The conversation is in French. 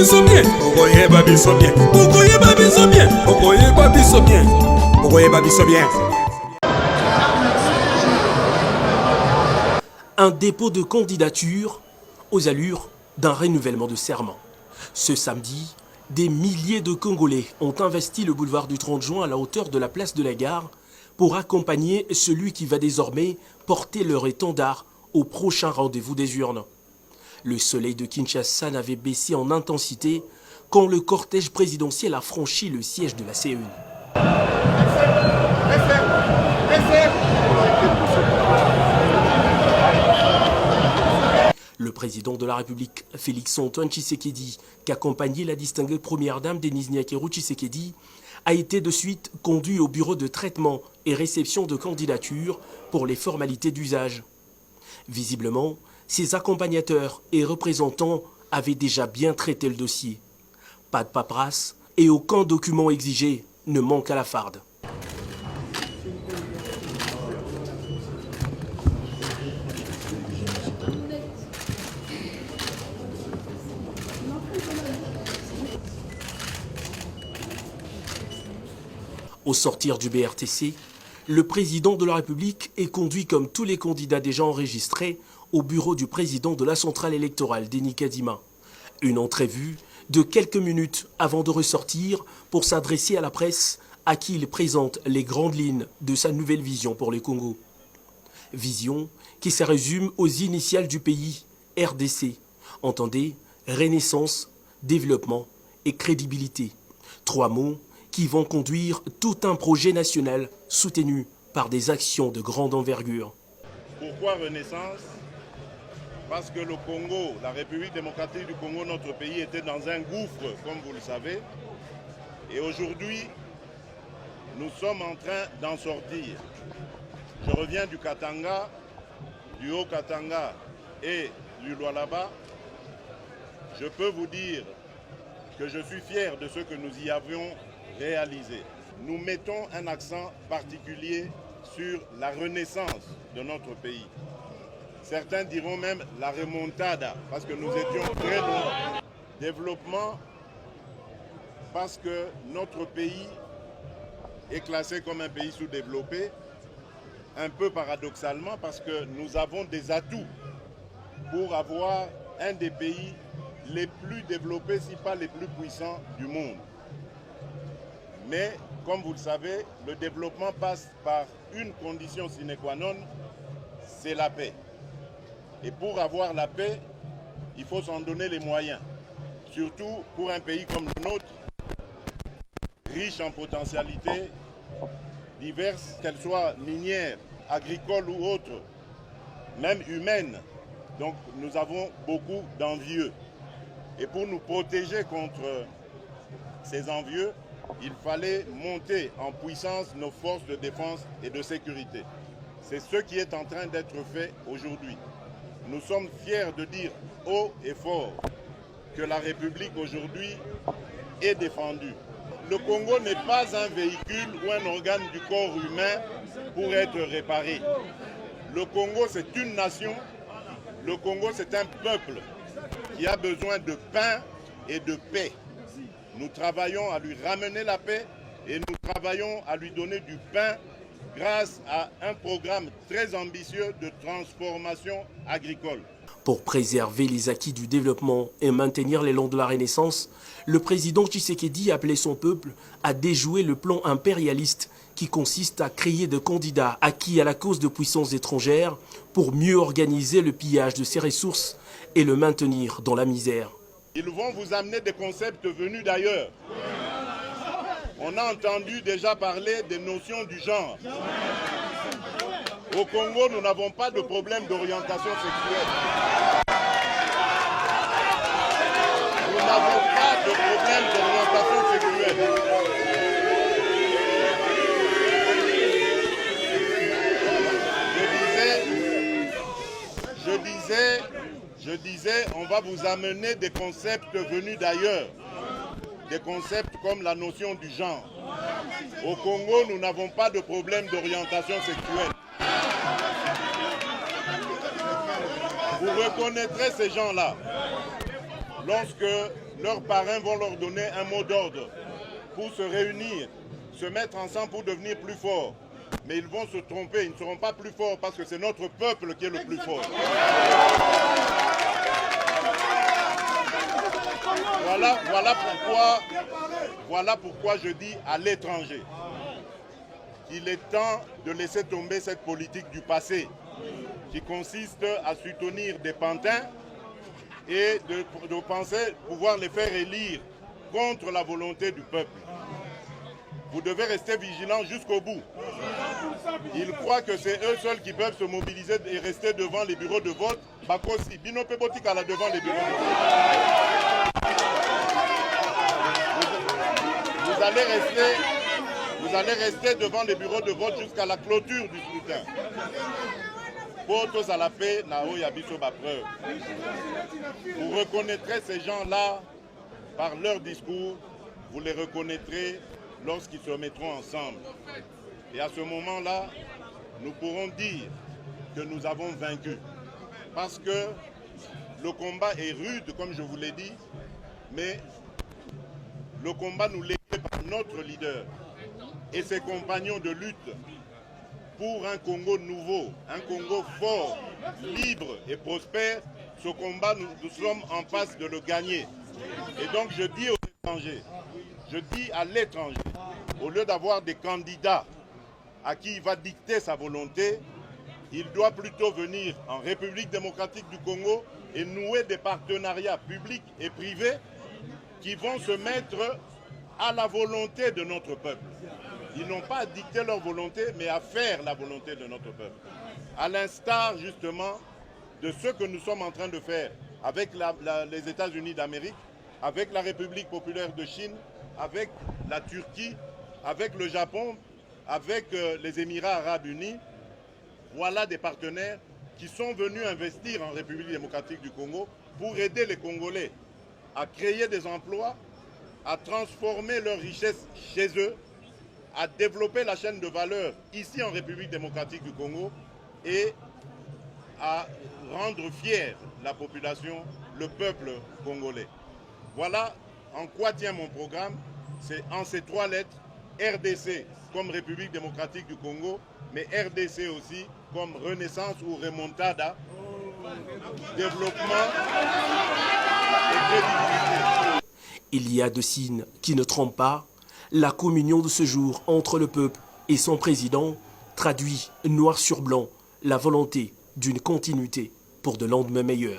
biso bien. Okoyeba biso bien. Okoyeba biso bien. Okoyeba biso bien. Okoyeba biso bien. Un dépôt de candidature aux allures d'un renouvellement de serment. Ce samedi, des milliers de Congolais ont investi le boulevard du 30 juin à la hauteur de la place de la Gare pour accompagner celui qui va désormais porter leur étendard au prochain rendez-vous des urnes. Le soleil de Kinshasa n'avait baissé en intensité quand le cortège présidentiel a franchi le siège de la CEU. Le président de la République, Félix-Antoine Tshisekedi, qui accompagnait la distinguée première dame Denise Nyakeru Tshisekedi, a été de suite conduit au bureau de traitement et réception de candidatures pour les formalités d'usage. Visiblement, ses accompagnateurs et représentants avaient déjà bien traité le dossier. Pas de paperasse et aucun document exigé ne manque à la farde. Au sortir du BRTC, le président de la République est conduit comme tous les candidats déjà enregistrés au bureau du président de la centrale électorale, Denis Kadima. Une entrevue de quelques minutes avant de ressortir pour s'adresser à la presse à qui il présente les grandes lignes de sa nouvelle vision pour le Congo. Vision qui se résume aux initiales du pays, RDC. Entendez, renaissance, développement et crédibilité. 3 mots qui vont conduire tout un projet national soutenu par des actions de grande envergure. Pourquoi renaissance? Parce que le Congo, la République démocratique du Congo, notre pays, était dans un gouffre, comme vous le savez. Et aujourd'hui, nous sommes en train d'en sortir. Je reviens du Katanga, du Haut-Katanga et du Lualaba. Je peux vous dire que je suis fier de ce que nous y avions réalisé. Nous mettons un accent particulier sur la renaissance de notre pays. Certains diront même la remontada, parce que nous étions très loin. Développement, parce que notre pays est classé comme un pays sous-développé, un peu paradoxalement, parce que nous avons des atouts pour avoir un des pays les plus développés, si pas les plus puissants du monde. Mais, comme vous le savez, le développement passe par une condition sine qua non, c'est la paix. Et pour avoir la paix, il faut s'en donner les moyens. Surtout pour un pays comme le nôtre, riche en potentialités diverses, qu'elles soient minières, agricoles ou autres, même humaines. Donc nous avons beaucoup d'envieux. Et pour nous protéger contre ces envieux, il fallait monter en puissance nos forces de défense et de sécurité. C'est ce qui est en train d'être fait aujourd'hui. Nous sommes fiers de dire haut et fort que la République aujourd'hui est défendue. Le Congo n'est pas un véhicule ou un organe du corps humain pour être réparé. Le Congo, c'est une nation. Le Congo, c'est un peuple qui a besoin de pain et de paix. Nous travaillons à lui ramener la paix et nous travaillons à lui donner du pain grâce à un programme très ambitieux de transformation agricole. Pour préserver les acquis du développement et maintenir l'élan de la Renaissance, le président Tshisekedi a appelé son peuple à déjouer le plan impérialiste qui consiste à créer des candidats acquis à la cause de puissances étrangères pour mieux organiser le pillage de ses ressources et le maintenir dans la misère. Ils vont vous amener des concepts venus d'ailleurs. On a entendu déjà parler des notions du genre. Au Congo, nous n'avons pas de problème d'orientation sexuelle. Nous n'avons pas de problème d'orientation sexuelle. Je disais, on va vous amener des concepts venus d'ailleurs. Des concepts comme la notion du genre. Au Congo, nous n'avons pas de problème d'orientation sexuelle. Vous reconnaîtrez ces gens-là. lorsque leurs parrains vont leur donner un mot d'ordre pour se réunir, se mettre ensemble pour devenir plus forts. Mais ils vont se tromper, ils ne seront pas plus forts parce que c'est notre peuple qui est le plus fort. Voilà pourquoi je dis à l'étranger qu'il est temps de laisser tomber cette politique du passé qui consiste à soutenir des pantins et de penser pouvoir les faire élire contre la volonté du peuple. Vous devez rester vigilants jusqu'au bout. Ils croient que c'est eux seuls qui peuvent se mobiliser et rester devant les bureaux de vote. Bakosi, Binope Botikala devant les bureaux de vote. Vous allez rester devant les bureaux de vote jusqu'à la clôture du scrutin. Pour tous à la paix, Nao Yabiso preuve. Vous reconnaîtrez ces gens-là par leur discours, vous les reconnaîtrez lorsqu'ils se mettront ensemble. Et à ce moment-là, nous pourrons dire que nous avons vaincu. Parce que le combat est rude, comme je vous l'ai dit, mais le combat nous légué par notre leader et ses compagnons de lutte pour un Congo nouveau, un Congo fort, libre et prospère. Ce combat, nous sommes en passe de le gagner. Et donc je dis aux étrangers, je dis à l'étranger, au lieu d'avoir des candidats à qui il va dicter sa volonté, il doit plutôt venir en République démocratique du Congo et nouer des partenariats publics et privés qui vont se mettre à la volonté de notre peuple. Ils n'ont pas à dicter leur volonté, mais à faire la volonté de notre peuple. À l'instar, justement, de ce que nous sommes en train de faire avec les États-Unis d'Amérique, avec la République populaire de Chine, avec la Turquie, avec le Japon, avec les Émirats arabes unis. Voilà des partenaires qui sont venus investir en République démocratique du Congo pour aider les Congolais à créer des emplois, à transformer leurs richesses chez eux, à développer la chaîne de valeur ici en République démocratique du Congo et à rendre fier la population, le peuple congolais. Voilà en quoi tient mon programme. C'est en ces 3 lettres, RDC comme République démocratique du Congo, mais RDC aussi comme Renaissance ou Remontada, développement et crédibilité. Il y a 2 signes qui ne trompent pas. La communion de ce jour entre le peuple et son président traduit noir sur blanc la volonté d'une continuité pour de lendemains meilleurs.